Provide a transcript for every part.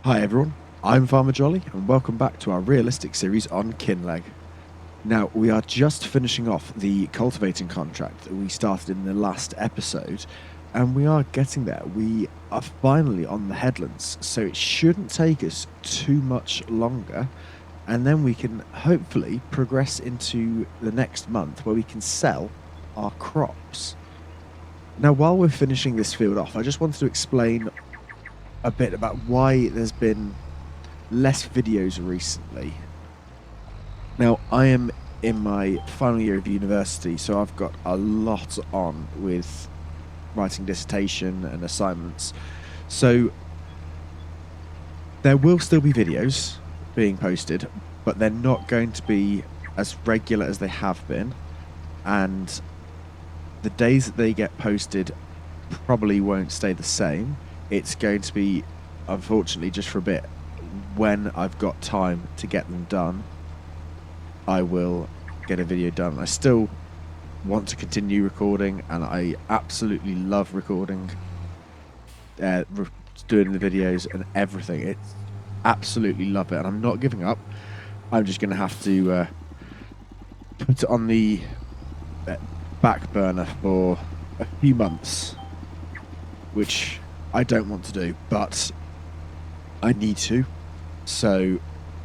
Hi everyone, I'm Farmer Jolly and welcome back to our realistic series on Kinlaig. Now, we are just finishing off the cultivating contract that we started in the last episode, and we are getting there. We are finally on the headlands, so it shouldn't take us too much longer, and then we can hopefully progress into the next month where we can sell our crops. Now, while we're finishing this field off, I just wanted to explain a bit about why there's been less videos recently. Now, I am in my final year of university, so I've got a lot on with writing dissertation and assignments. So there will still be videos being posted, but they're not going to be as regular as they have been. And the days that they get posted probably won't stay the same. It's going to be, unfortunately, just for a bit, when I've got time to get them done, I will get a video done. I still want to continue recording, and I absolutely love recording, doing the videos and everything. It's absolutely love it, and I'm not giving up. I'm just going to have to put it on the back burner for a few months, which I don't want to do, but I need to. So,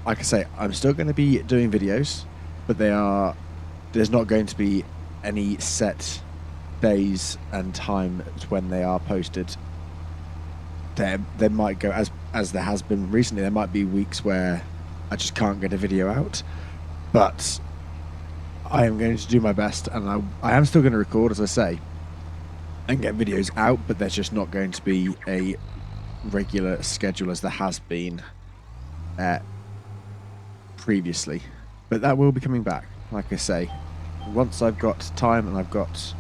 like I say, I'm still going to be doing videos, but there's not going to be any set days and time when they are posted. There might go, as there has been recently, there might be weeks where I just can't get a video out, but I am going to do my best, and I am still going to record, as I say, and get videos out, but there's just not going to be a regular schedule as there has been previously. But that will be coming back, like I say. Once I've got time and I've got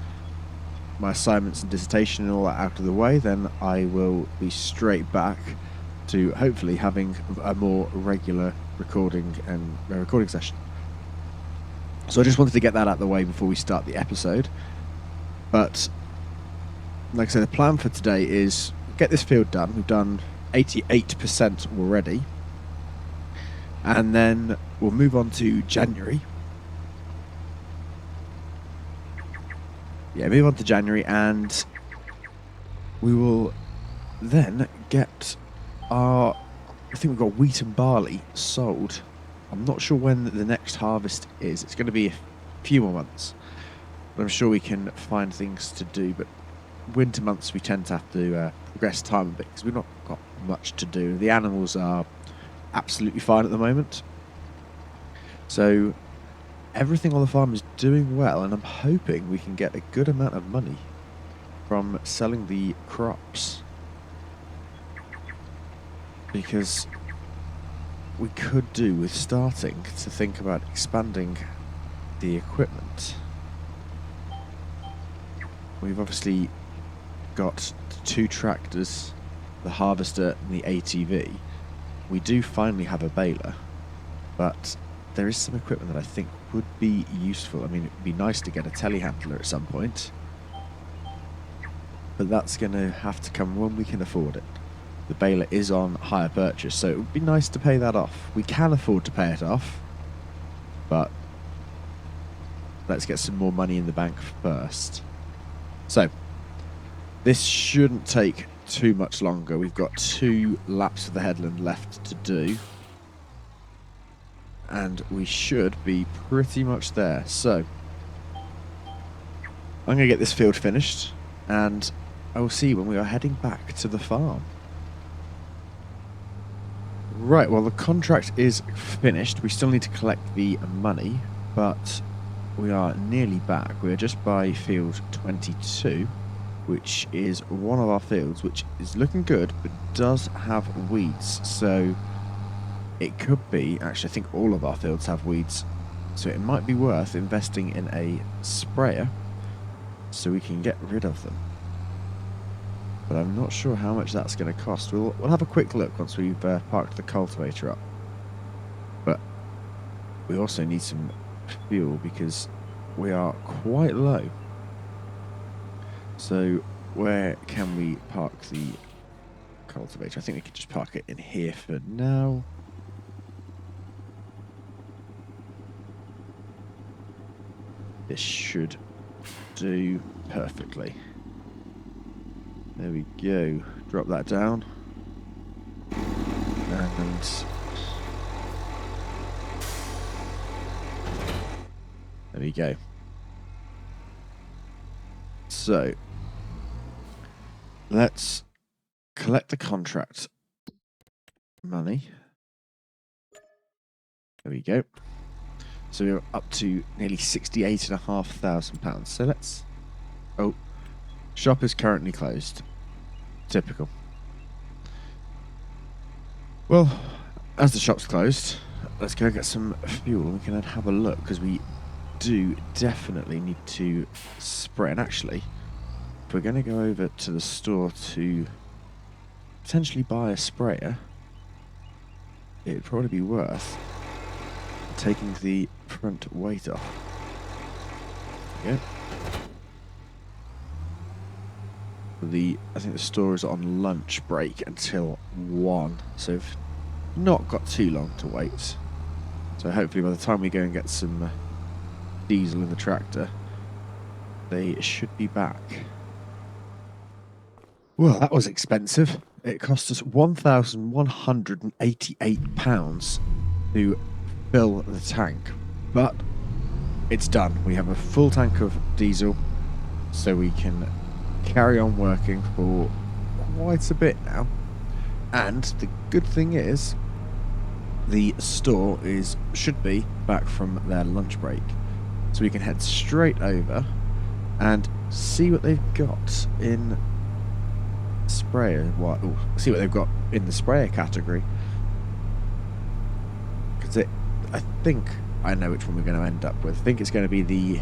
my assignments and dissertation and all that out of the way, then I will be straight back to hopefully having a more regular recording session. So I just wanted to get that out of the way before we start the episode. But like I said, the plan for today is get this field done. We've done 88% already. And then we'll move on to January. Yeah, move on to January, and we will then get our... I think we've got wheat and barley sold. I'm not sure when the next harvest is. It's going to be a few more months. But I'm sure we can find things to do. But winter months we tend to have to progress time a bit because we've not got much to do. The animals are absolutely fine at the moment. So everything on the farm is doing well, and I'm hoping we can get a good amount of money from selling the crops. Because we could do with starting to think about expanding the equipment. We've obviously got 2 tractors, the harvester and the ATV. We do finally have a baler, but there is some equipment that I think would be useful. I mean, it'd be nice to get a telehandler at some point, but that's going to have to come when we can afford it. The baler is on hire purchase, so it would be nice to pay that off. We can afford to pay it off, but let's get some more money in the bank first. So, this shouldn't take too much longer. We've got 2 laps of the headland left to do, and we should be pretty much there. So, I'm going to get this field finished, and I will see you when we are heading back to the farm. Right, well, the contract is finished. We still need to collect the money, but we are nearly back. We are just by field 22, which is one of our fields, which is looking good, but does have weeds. So it could be, actually, I think all of our fields have weeds. So it might be worth investing in a sprayer so we can get rid of them. But I'm not sure how much that's going to cost. We'll have a quick look once we've parked the cultivator up. But we also need some fuel because we are quite low. So where can we park the cultivator. I think we could just park it in here for now. This should do perfectly. There we go. Drop that down. And there we go. So let's collect the contract money. There we go. So we're up to nearly £68,500. So let's... Oh, shop is currently closed. Typical. Well, as the shop's closed, let's go get some fuel. We can then have a look, because we do definitely need to spray. And actually, if we're going to go over to the store to potentially buy a sprayer, it'd probably be worth taking the front weight off. Yeah. I think the store is on lunch break until 1, so we've not got too long to wait. So hopefully by the time we go and get some diesel in the tractor, they should be back. Well, that was expensive. It cost us £1,188 to fill the tank, but it's done. We have a full tank of diesel, so we can carry on working for quite a bit now. And the good thing is, the store should be back from their lunch break, so we can head straight over and see what they've got in sprayer. See what they've got in the sprayer category, because I think I know which one we're going to end up with. I think it's going to be the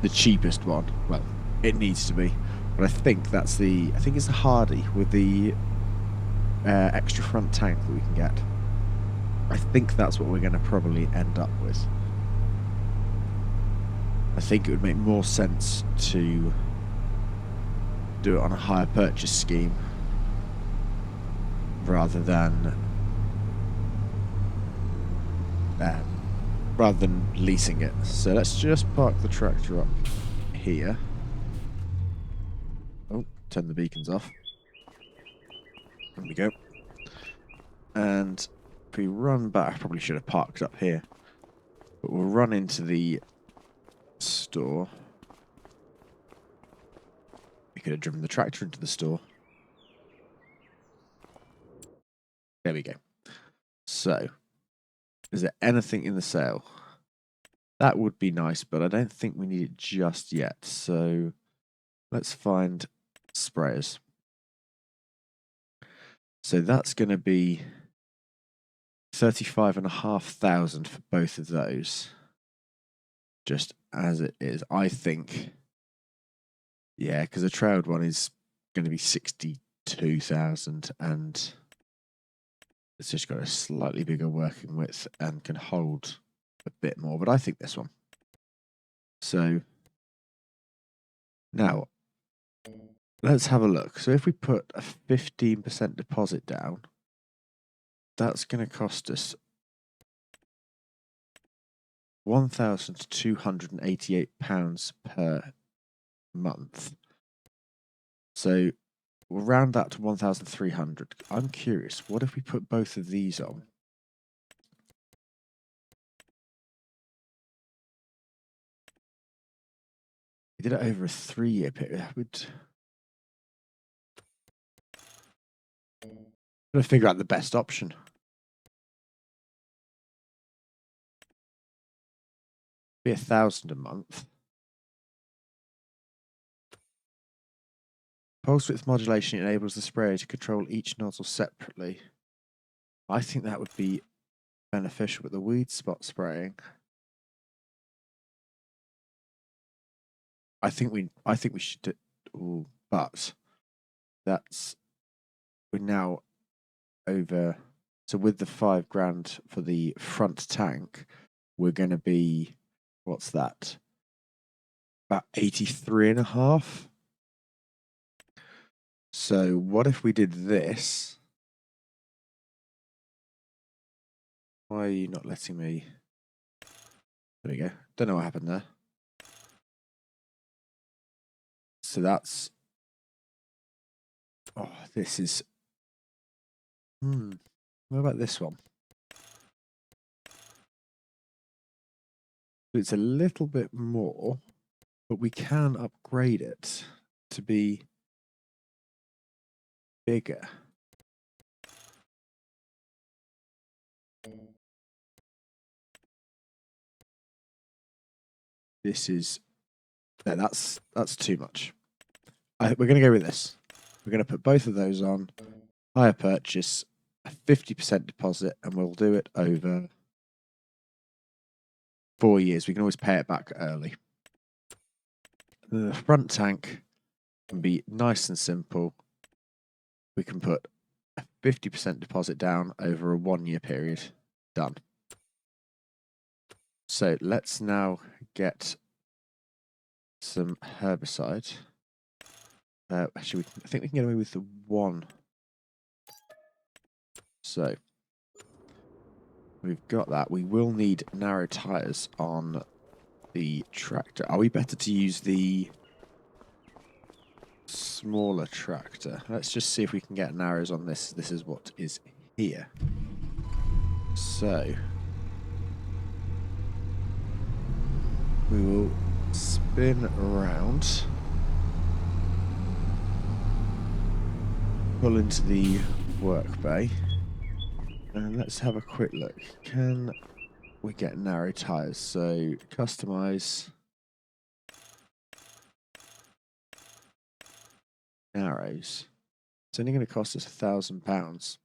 cheapest one. Well, it needs to be, but I think it's the Hardy with the extra front tank that we can get. I think that's what we're going to probably end up with. I think it would make more sense to do it on a hire purchase scheme rather than leasing it. So let's just park the tractor up here. Oh, turn the beacons off. There we go. And if we run back, I probably should have parked up here, but we'll run into the store. We could have driven the tractor into the store. There we go. So, is there anything in the sale? That would be nice, but I don't think we need it just yet. So, let's find sprayers. So that's going to be 35,500 for both of those. Just as it is, I think. Yeah, because the trailed one is going to be 62,000, and it's just got a slightly bigger working width and can hold a bit more. But I think this one. So now let's have a look. So if we put a 15% deposit down, that's going to cost us £1,288 per month. So we'll round that to 1,300. I'm curious, what if we put both of these on? We did it over a 3-year period. Gotta figure out the best option. Be 1,000 a month. Pulse width modulation enables the sprayer to control each nozzle separately. I think that would be beneficial with the weed spot spraying. I think we should do, but we're now over. So with the £5,000 for the front tank, we're going to be, what's that? About 83.5. So what if we did this? Why are you not letting me? There we go. Don't know what happened there. So that's... Oh, this is... What about this one? It's a little bit more, but we can upgrade it to be bigger. This is... No, that's too much. We're going to go with this. We're going to put both of those on. Hire purchase, a 50% deposit, and we'll do it over 4 years. We can always pay it back early. The front tank can be nice and simple. We can put a 50% deposit down over a 1-year period. Done. So let's now get some herbicide. Actually, I think we can get away with the 1. So we've got that. We will need narrow tyres on the tractor. Are we better to use the smaller tractor? Let's just see if we can get narrows on this. This is what is here. So we will spin around, pull into the work bay, and let's have a quick look. Can we get narrow tyres? So customize narrows. It's only going to cost us £1,000. Let's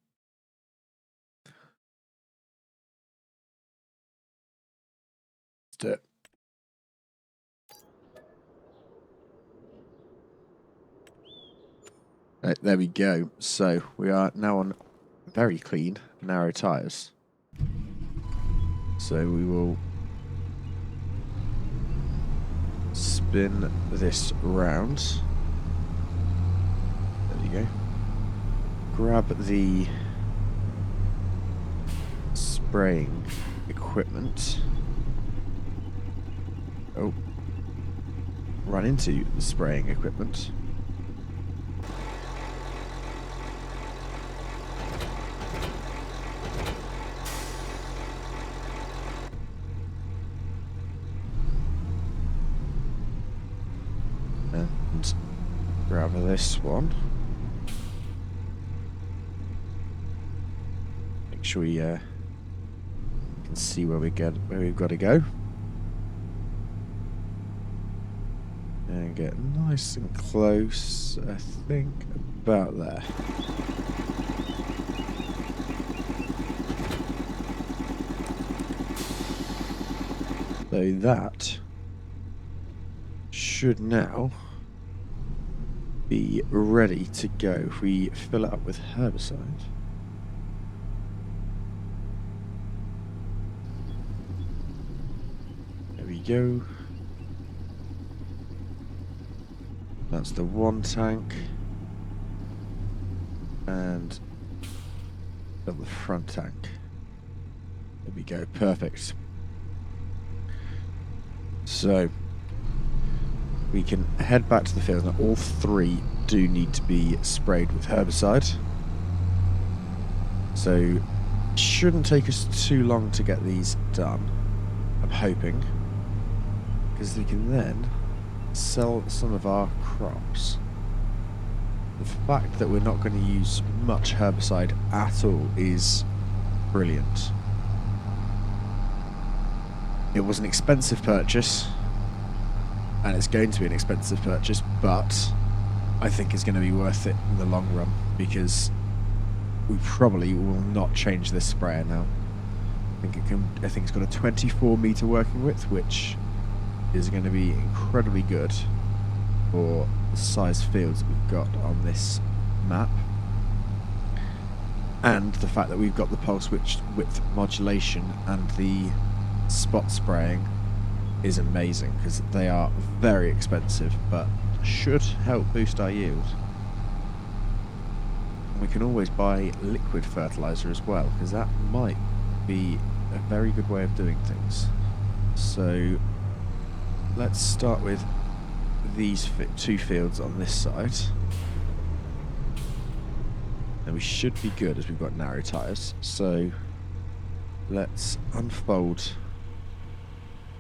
do it. Right, there we go. So we are now on very clean narrow tyres. So we will spin this round. There we go. Grab the spraying equipment. Oh. Run into the spraying equipment. And grab this one. Make sure we can see where we've got to go. And get nice and close, I think, about there. So that should now be ready to go if we fill it up with herbicide. There we go. That's the 1 tank. And the front tank. There we go, perfect. So we can head back to the field. Now all 3 do need to be sprayed with herbicide. So it shouldn't take us too long to get these done, I'm hoping, because we can then sell some of our crops. The fact that we're not going to use much herbicide at all is brilliant. It was an expensive purchase, and it's going to be an expensive purchase, but I think it's going to be worth it in the long run, because we probably will not change this sprayer now. I think it's got a 24-meter working width, which is going to be incredibly good for the size fields that we've got on this map, and the fact that we've got the pulse width modulation and the spot spraying is amazing, because they are very expensive but should help boost our yield. And we can always buy liquid fertilizer as well, because that might be a very good way of doing things. So let's start with these 2 fields on this side. And we should be good as we've got narrow tyres. So let's unfold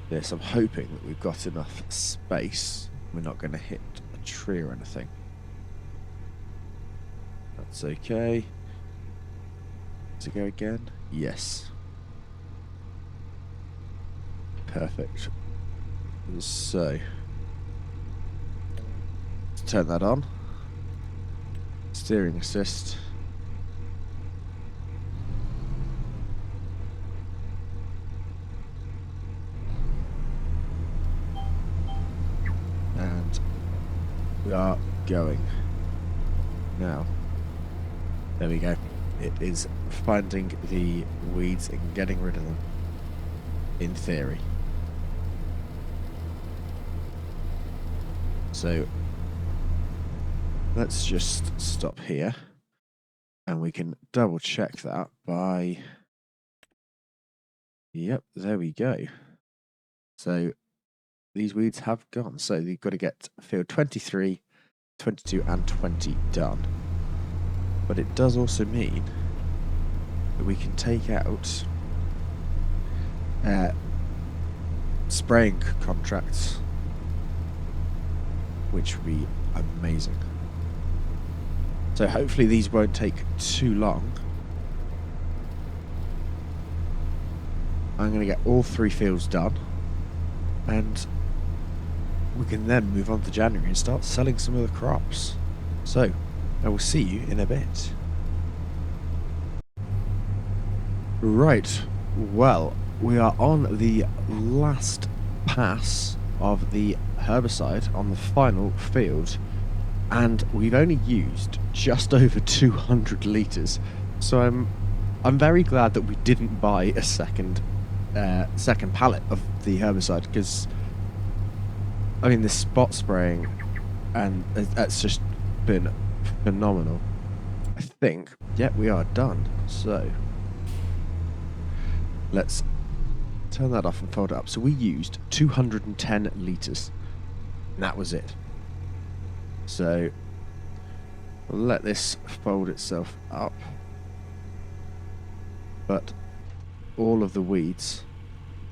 this. I'm hoping that we've got enough space. We're not going to hit a tree or anything. That's okay. Does it go again? Yes. Perfect. So let's turn that on. Steering assist. And we are going. Now, there we go. It is finding the weeds and getting rid of them, in theory. So let's just stop here, and we can double check that by, yep, there we go. So these weeds have gone. So you've got to get field 23, 22 and 20 done. But it does also mean that we can take out spraying contracts, which would be amazing. So hopefully these won't take too long. I'm going to get all 3 fields done, and we can then move on to January and start selling some of the crops. So I will see you in a bit. Right, well, we are on the last pass of the herbicide on the final field, and we've only used just over 200 litres. So I'm very glad that we didn't buy a second pallet of the herbicide, because I mean the spot spraying, and that's just been phenomenal. I think, yeah, we are done. So let's turn that off and fold it up. So we used 210 litres, and that was it. So we'll let this fold itself up, but all of the weeds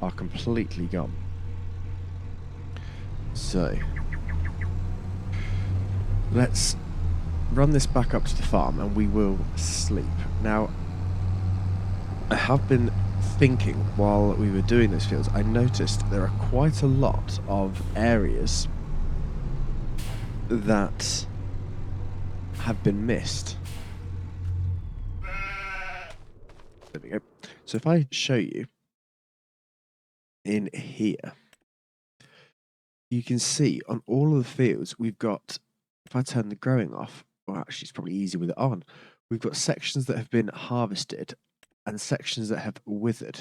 are completely gone. So let's run this back up to the farm and we will sleep. Now, I have been thinking while we were doing those fields, I noticed there are quite a lot of areas that have been missed. There we go. So if I show you in here, you can see on all of the fields we've got, if I turn the growing off, well actually it's probably easier with it on, we've got sections that have been harvested and sections that have withered.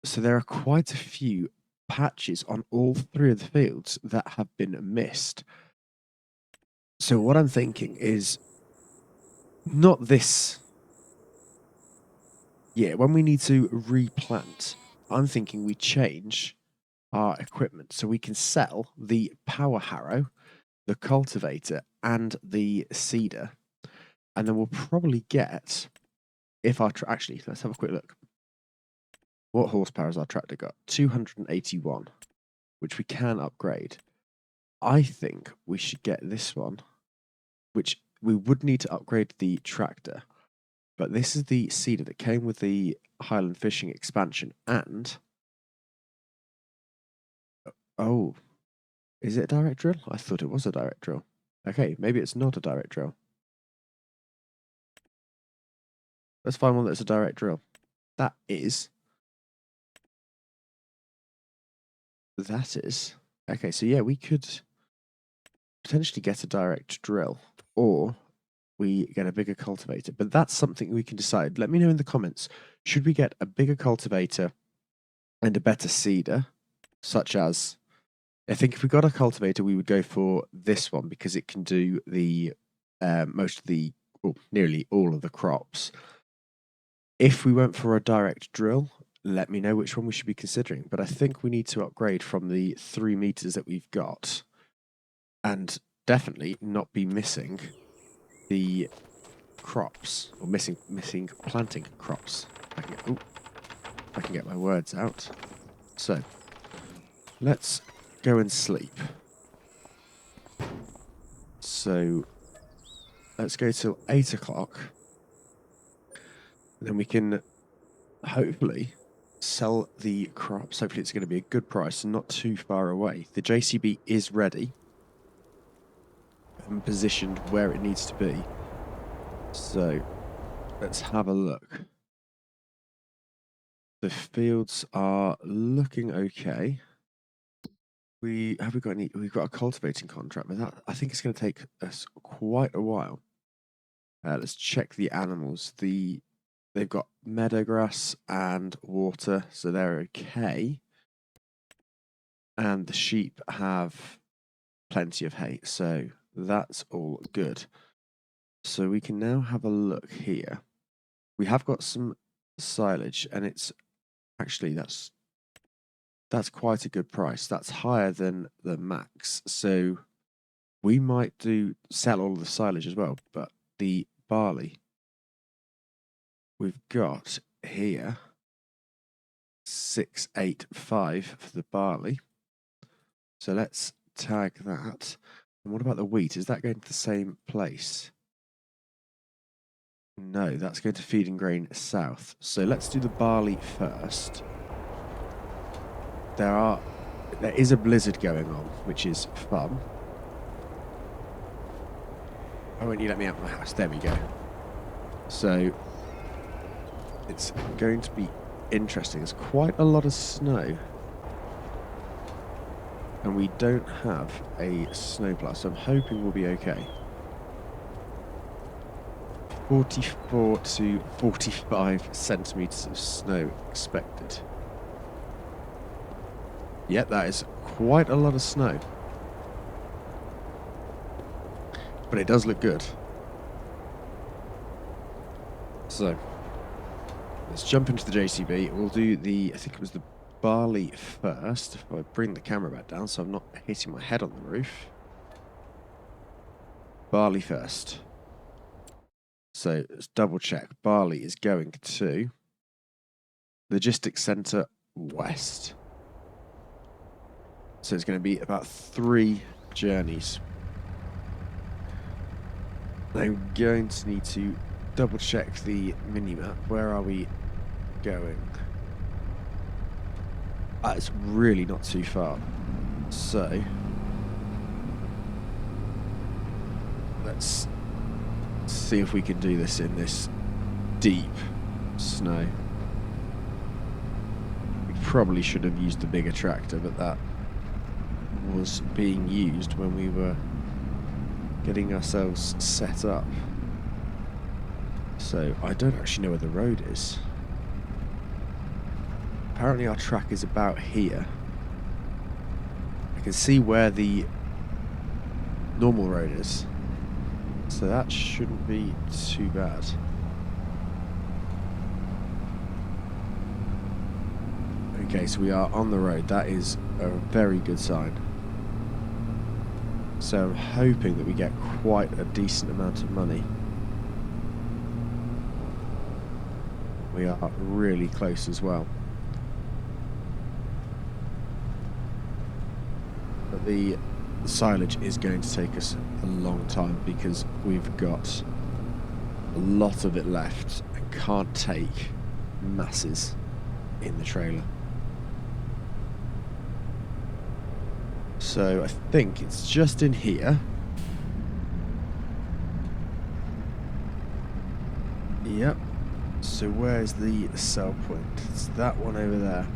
So there are quite a few patches on all 3 of the fields that have been missed. So what I'm thinking is, not this. Yeah, when we need to replant, I'm thinking we change our equipment so we can sell the power harrow, the cultivator, and the seeder, and then we'll probably get, if our actually, let's have a quick look. What horsepower has our tractor got? 281, which we can upgrade. I think we should get this one, which we would need to upgrade the tractor, but this is the seeder that came with the Highland Fishing expansion, and oh, is it a direct drill? I thought it was a direct drill. Okay, maybe it's not a direct drill. Let's find one that's a direct drill. That is. Okay, so yeah, we could potentially get a direct drill, or we get a bigger cultivator, but that's something we can decide. Let me know in the comments, should we get a bigger cultivator and a better seeder, such as, I think if we got a cultivator, we would go for this one because it can do the most of the nearly all of the crops. If we went for a direct drill, let me know which one we should be considering. But I think we need to upgrade from the 3 meters that we've got, and definitely not be missing the crops, or missing planting crops. I can get my words out. So let's go and sleep. So let's go till 8 o'clock. Then we can hopefully sell the crops. Hopefully it's going to be a good price and not too far away. The JCB is ready and positioned where it needs to be. So let's have a look. The fields are looking okay. We've got a cultivating contract, but that I think it's going to take us quite a while. Let's check the animals. They've got meadow grass and water, so they're okay. And the sheep have plenty of hay, so that's all good. So we can now have a look here. We have got some silage, and it's actually that's quite a good price. That's higher than the max, so we might sell all of the silage as well. But the barley we've got here 685 for the barley. So let's tag that. And what about the wheat? Is that going to the same place? No, that's going to Feeding Grain South. So let's do the barley first. There is a blizzard going on, which is fun. Why won't you let me out of my house? There we go. So it's going to be interesting. There's quite a lot of snow. And we don't have a snowplow, so I'm hoping we'll be okay. 44 to 45 centimetres of snow expected. Yep, that is quite a lot of snow. But it does look good. So, let's jump into the JCB. We'll do I think it was the barley first. If I bring the camera back down so I'm not hitting my head on the roof. Barley first. So let's double check. Barley is going to Logistics Centre West. So it's going to be about 3 journeys. I'm going to need to double check the mini-map. Where are we going? It's really not too far. So let's see if we can do this in this deep snow. We probably should have used the bigger tractor, but that was being used when we were getting ourselves set up. So I don't actually know where the road is. Apparently our track is about here. I can see where the normal road is. So that shouldn't be too bad. Okay, so we are on the road. That is a very good sign. So I'm hoping that we get quite a decent amount of money. We are really close as well. But the silage is going to take us a long time because we've got a lot of it left and can't take masses in the trailer. So I think it's just in here. Yep. So where's the sell point? It's that one over there.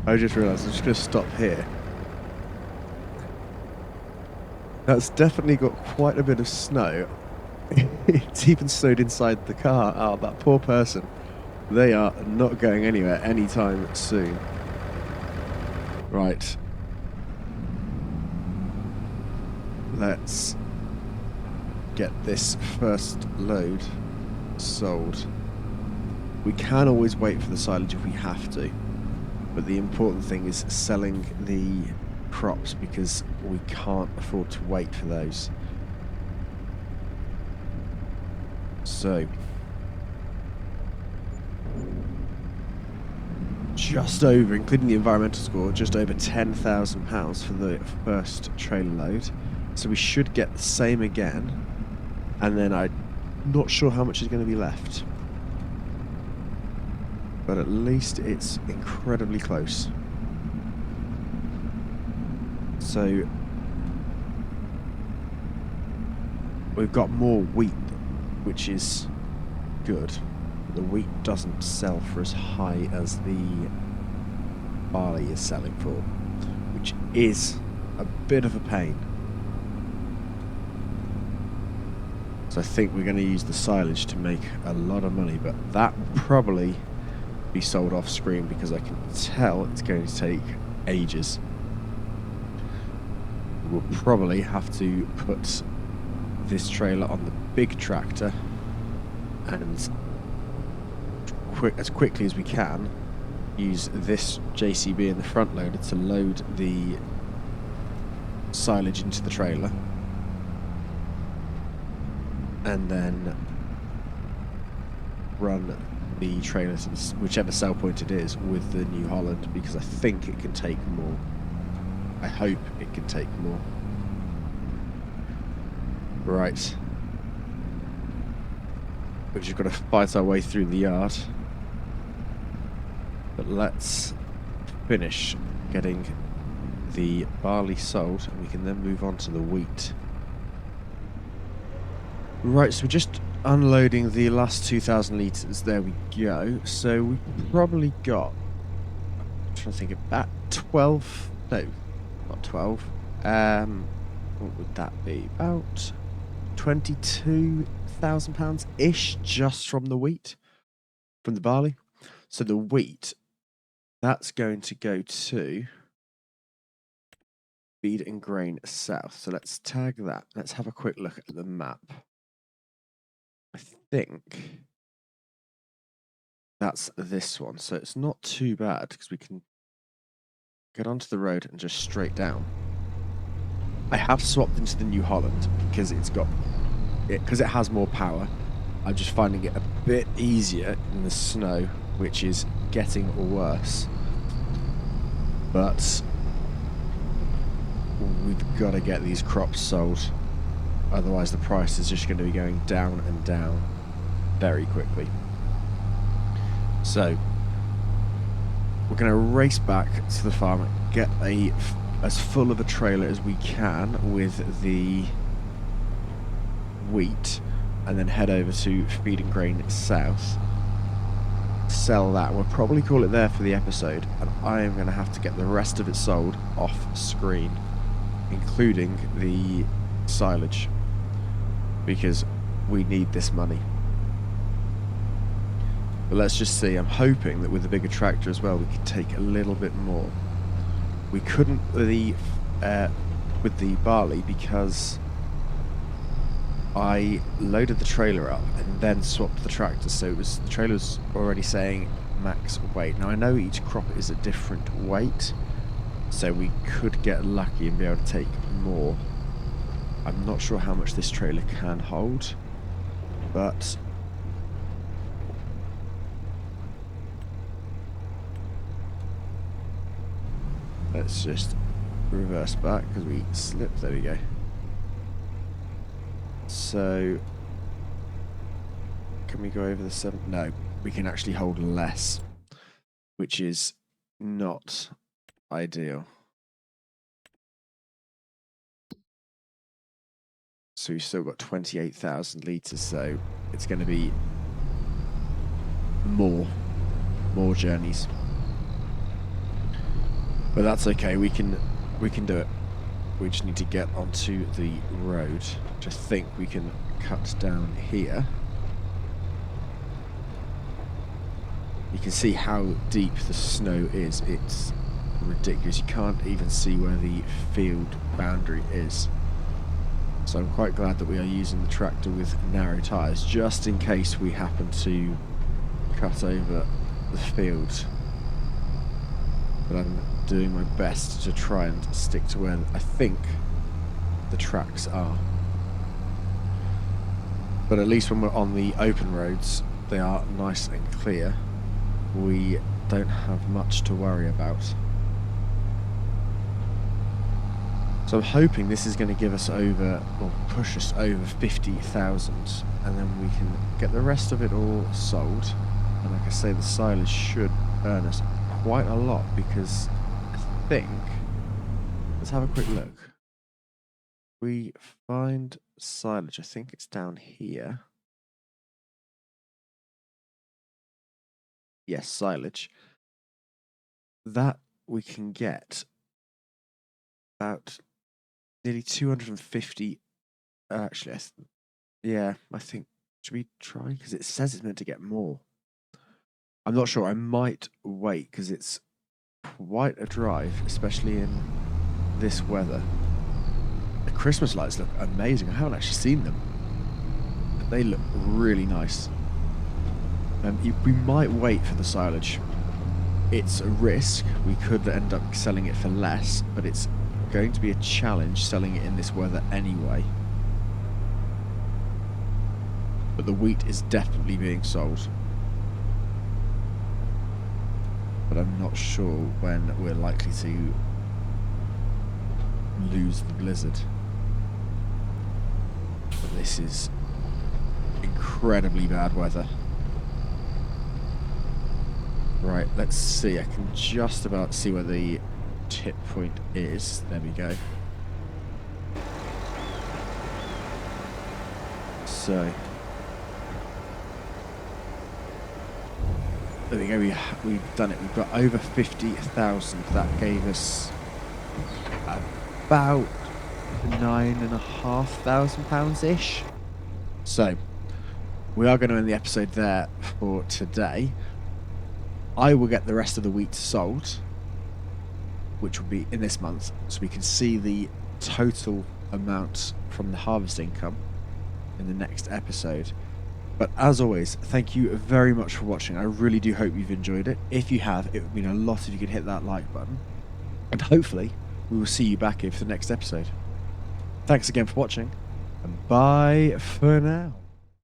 I just realised I'm just going to stop here. That's definitely got quite a bit of snow. It's even snowed inside the car. Oh, that poor person. They are not going anywhere anytime soon. Right. Let's get this first load sold. We can always wait for the silage if we have to, but the important thing is selling the crops because we can't afford to wait for those. So, just over, including the environmental score, just over £10,000 for the first trailer load. So we should get the same again, and then I'm not sure how much is going to be left. But at least it's incredibly close. So we've got more wheat, which is good. The wheat doesn't sell for as high as the barley is selling for, which is a bit of a pain. So I think we're going to use the silage to make a lot of money, but that will probably be sold off screen because I can tell it's going to take ages. We'll probably have to put this trailer on the big tractor and as quickly as we can use this JCB in the front loader to load the silage into the trailer, and then run the trailer to whichever sell point it is with the New Holland, because I think it can take more. I hope it can take more. Right. We've just got to fight our way through the yard. But let's finish getting the barley sold, and we can then move on to the wheat. Right, so we're just unloading the last 2,000 litres. There we go. So we probably got, I'm trying to think, about 12, no, not 12. What would that be? About £22,000-ish just from the wheat, from the barley. So the wheat, that's going to go to Feed and Grain South. So let's tag that. Let's have a quick look at the map. I think that's this one. So it's not too bad because we can get onto the road and just straight down. I have swapped into the New Holland because because it has more power. I'm just finding it a bit easier in the snow, which is getting worse. But we've got to get these crops sold. Otherwise the price is just going to be going down and down very quickly. So we're going to race back to the farm, get as full of a trailer as we can with the wheat, and then head over to Feed and Grain South, sell that. We'll probably call it there for the episode, and I am going to have to get the rest of it sold off screen, including the silage, because we need this money. But let's just see. I'm hoping that with the bigger tractor as well we could take a little bit more. We couldn't with the barley because I loaded the trailer up and then swapped the tractor, so the trailer was already saying max weight. Now I know each crop is a different weight, so we could get lucky and be able to take more. I'm not sure how much this trailer can hold, but let's just reverse back because we slipped. There we go. So can we go over the 7? No, we can actually hold less, which is not ideal. So we've still got 28,000 litres, so it's going to be more journeys. But that's okay, we can do it. We just need to get onto the road. Just think we can cut down here. You can see how deep the snow is. It's ridiculous. You can't even see where the field boundary is. So I'm quite glad that we are using the tractor with narrow tyres, just in case we happen to cut over the field. But I'm doing my best to try and stick to where I think the tracks are. But at least when we're on the open roads, they are nice and clear. We don't have much to worry about. So I'm hoping this is going to give us over, or push us over 50,000, and then we can get the rest of it all sold. And like I say, the silage should earn us quite a lot, because I think, let's have a quick look. We find silage, I think it's down here. Yes, silage. That we can get about nearly 250. Actually, yeah, I think, should we try? Because it says it's meant to get more. I'm not sure. I might wait because it's quite a drive, especially in this weather. The Christmas lights look amazing. I haven't actually seen them, but they look really nice. We might wait for the silage. It's a risk. We could end up selling it for less, but it's going to be a challenge selling it in this weather anyway. But the wheat is definitely being sold. But I'm not sure when we're likely to lose the blizzard. But this is incredibly bad weather. Right, let's see. I can just about see where the tip point is. There we go. So there we go. We've done it. We've got over 50,000. That gave us about £9,500 ish. So we are going to end the episode there for today. I will get the rest of the wheat sold, which will be in this month, so we can see the total amount from the harvest income in the next episode. But as always, thank you very much for watching. I really do hope you've enjoyed it. If you have, it would mean a lot if you could hit that like button. And hopefully, we will see you back here for the next episode. Thanks again for watching, and bye for now.